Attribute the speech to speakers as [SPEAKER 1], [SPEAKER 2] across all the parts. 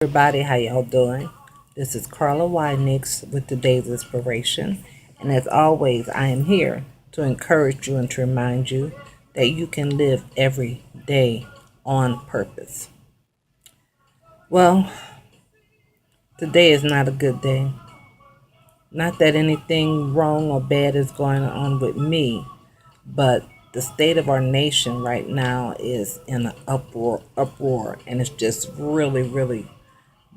[SPEAKER 1] Everybody, how y'all doing? This is Carla Wynix with today's inspiration, and as always, I am here to encourage you and to remind you that you can live every day on purpose. Well, today is not a good day. Not that anything wrong or bad is going on with me, but the state of our nation right now is in an uproar, and it's just really, really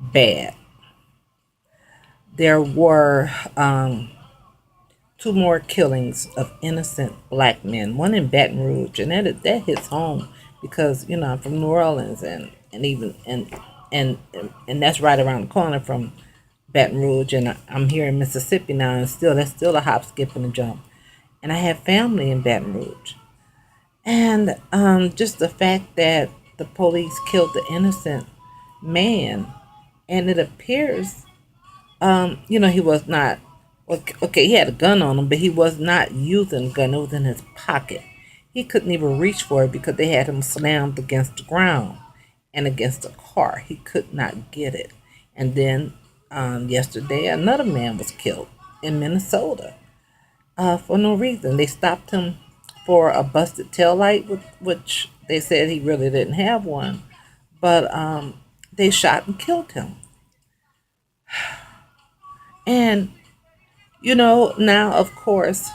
[SPEAKER 1] bad. There were two more killings of innocent black men, one in Baton Rouge, and that hits home because I'm from New Orleans, and that's right around the corner from Baton Rouge, and I'm here in Mississippi now, and that's still a hop, skip, and a jump, and I have family in Baton Rouge, and just the fact that the police killed the innocent man, and it appears he was not. Okay, he had a gun on him, but he was not using a gun. It was in his pocket. He couldn't even reach for it because they had him slammed against the ground and against a car. He could not get it. And then yesterday, another man was killed in Minnesota for no reason. They stopped him for a busted taillight, which they said he really didn't have one, but they shot and killed him. And now, of course,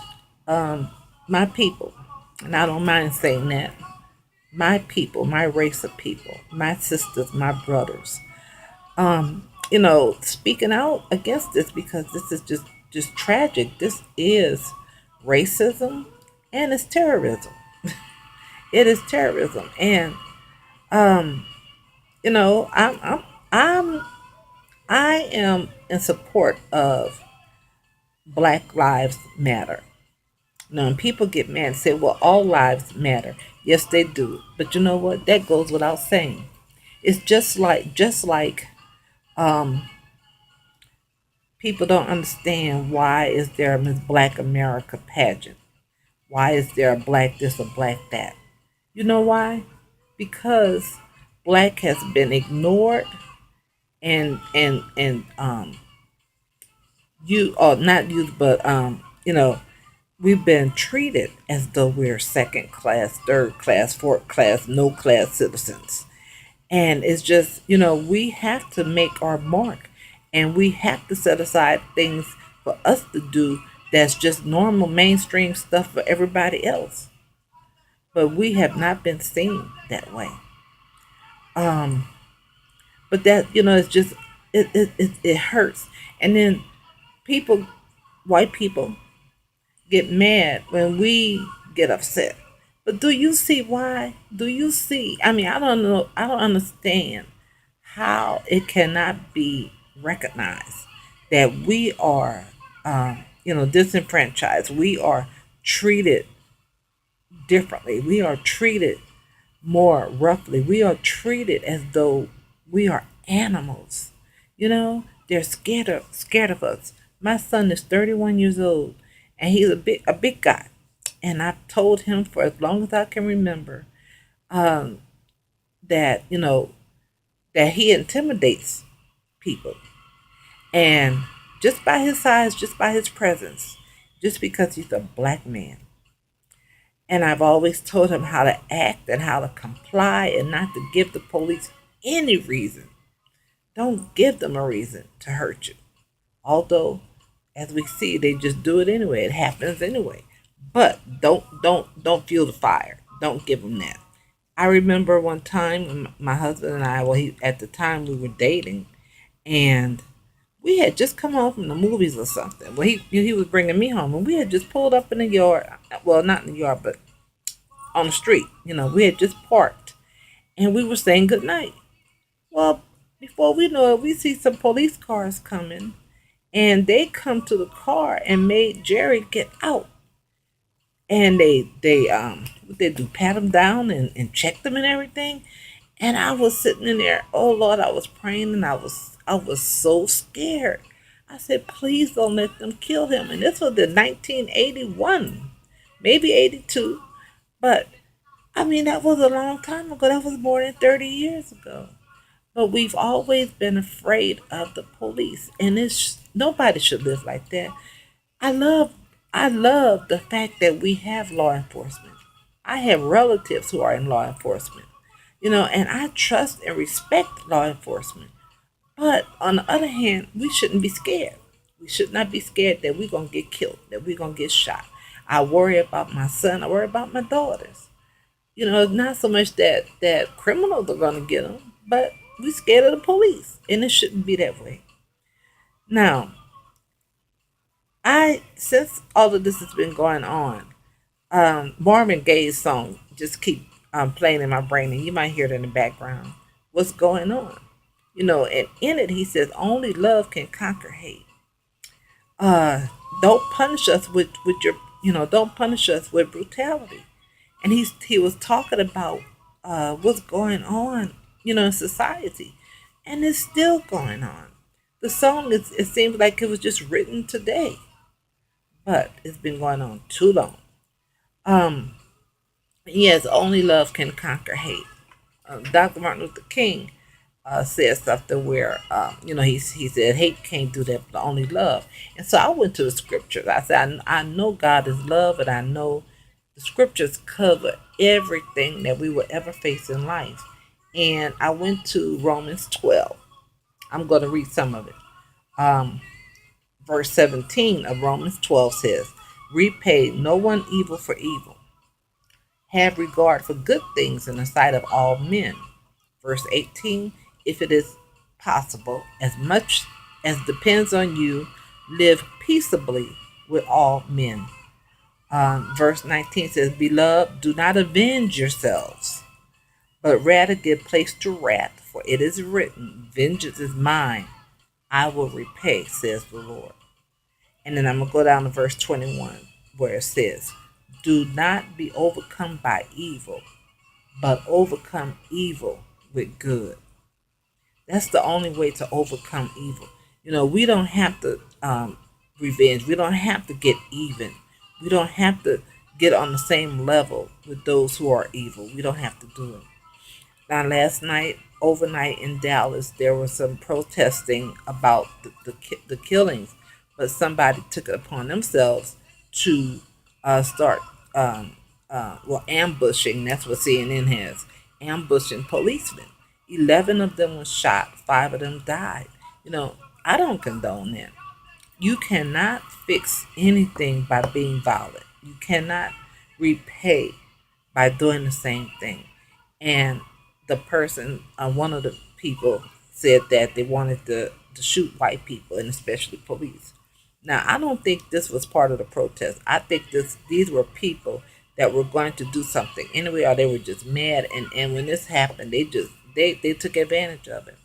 [SPEAKER 1] my people, and I don't mind saying that, my people, my race of people, my sisters, my brothers, speaking out against this because this is just tragic. This is racism and it's terrorism. It is terrorism, and you know, I'm I am in support of Black Lives Matter. Now, when people get mad and say, well, all lives matter. Yes, they do. But you know what? That goes without saying. It's just like um, people don't understand why is there a Miss Black America pageant? Why is there a black this or black that? You know why? Because black has been ignored and you or not you but we've been treated as though we're second class, third class, fourth class, no class citizens. And it's just, we have to make our mark and we have to set aside things for us to do that's just normal mainstream stuff for everybody else. But we have not been seen that way. Um, but that, it's just, it hurts. And then people, white people, get mad when we get upset. But do you see why? Do you see? I mean, I don't know. I don't understand how it cannot be recognized that we are, disenfranchised. We are treated differently. We are treated more roughly. We are treated as though we are animals. They're scared of us. My son is 31 years old, and he's a big guy. And I've told him for as long as I can remember um, that that he intimidates people, and just by his size, just by his presence, just because he's a black man. And I've always told him how to act and how to comply and not to give the police any reason. Don't give them a reason to hurt you. Although, as we see, they just do it anyway. It happens anyway. But don't fuel the fire. Don't give them that. I remember one time when my husband and I, well, at the time we were dating, and we had just come home from the movies or something. Well, he was bringing me home, and we had just pulled up in the yard. Well, not in the yard, but on the street. We had just parked, and we were saying good night. Well, before we know it, we see some police cars coming, and they come to the car and made Jerry get out. And they what they do, pat him down and check them and everything. And I was sitting in there, oh Lord, I was praying and I was so scared. I said, please don't let them kill him. And this was in 1981, maybe 82. But I mean, that was a long time ago. That was more than 30 years ago. But we've always been afraid of the police, and it's nobody should live like that. I love I love the fact that we have law enforcement. I have relatives who are in law enforcement. And I trust and respect law enforcement. But on the other hand, we shouldn't be scared. We should not be scared that we're going to get killed, that we're going to get shot. I worry about my son. I worry about my daughters. It's not so much that criminals are going to get them, but we scared of the police, and it shouldn't be that way. Now, since all of this has been going on, Marvin Gaye's song just keep playing in my brain, and you might hear it in the background. What's going on? And in it he says, "Only love can conquer hate. Uh, don't punish us with your, don't punish us with brutality." And he was talking about what's going on, in society, and it's still going on. The song it seems like it was just written today, but it's been going on too long. Um, yes, only love can conquer hate. Dr. Martin Luther King said something where he said hate can't do that, but only love. And so I went to the scriptures. I said I know God is love, and I know the scriptures cover everything that we will ever face in life. And I went to Romans 12. I'm going to read some of it. Um, Verse 17 of Romans 12 says, "Repay no one evil for evil. Have regard for good things in the sight of all men." Verse 18, "If it is possible, as much as depends on you, live peaceably with all men." Verse 19 says, "Beloved, do not avenge yourselves, but rather give place to wrath, for it is written, Vengeance is mine, I will repay, says the Lord." And then I'm going to go down to verse 21, where it says, "Do not be overcome by evil, but overcome evil with good." That's the only way to overcome evil. We don't have to revenge. We don't have to get even. We don't have to get on the same level with those who are evil. We don't have to do it. Now, last night, overnight in Dallas, there was some protesting about the killings, but somebody took it upon themselves to start, ambushing. That's what CNN has, ambushing policemen. 11 of them were shot, 5 of them died. I don't condone that. You cannot fix anything by being violent. You cannot repay by doing the same thing. And the person, one of the people, said that they wanted to shoot white people and especially police. Now, I don't think this was part of the protest. I think these were people that were going to do something anyway, or they were just mad. And when this happened, they took advantage of it.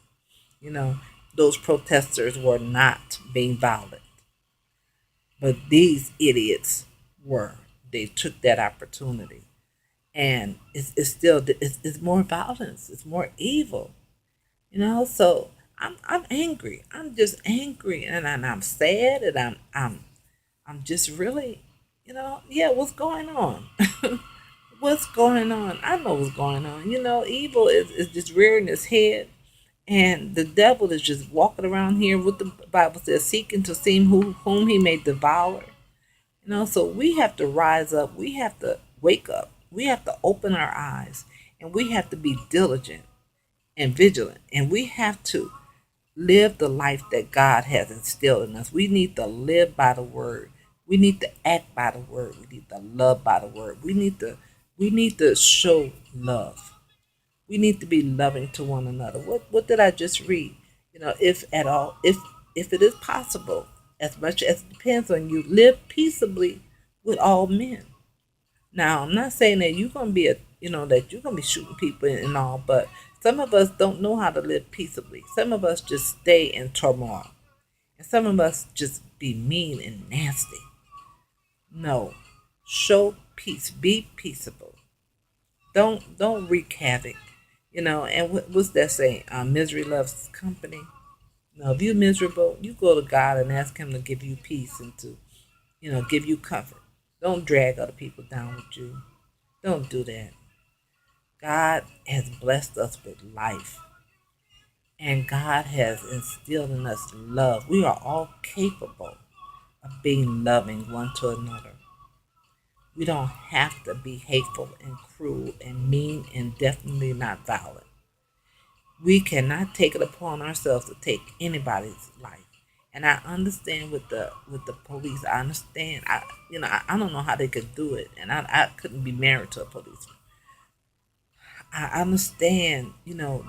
[SPEAKER 1] You know, those protesters were not being violent, but these idiots were. They took that opportunity, and it's still it's more violence. It's more evil. So I'm angry. I'm just angry, and I'm sad, and I'm just really, yeah. What's going on? What's going on? I know what's going on. Evil is just rearing its head, and the devil is just walking around here with the Bible says, seeking to see whom he may devour. So we have to rise up. We have to wake up. We have to open our eyes, and we have to be diligent and vigilant, and we have to live the life that God has instilled in us. We need to live by the word. We need to act by the word. We need to love by the word. We need to show love. We need to be loving to one another. What did I just read? If at all, if it is possible, as much as it depends on you, live peaceably with all men. Now, I'm not saying that you're gonna be that you're gonna be shooting people and all, but some of us don't know how to live peaceably. Some of us just stay in turmoil, and some of us just be mean and nasty. No, show peace. Be peaceable. Don't wreak havoc. And what's that saying? Misery loves company. No, if you're miserable, you go to God and ask Him to give you peace and to, give you comfort. Don't drag other people down with you. Don't do that. God has blessed us with life. And God has instilled in us love. We are all capable of being loving one to another. We don't have to be hateful and cruel and mean and definitely not violent. We cannot take it upon ourselves to take anybody's life. And I understand with the police. I understand. I don't know how they could do it, and I couldn't be married to a policeman. I understand. They don't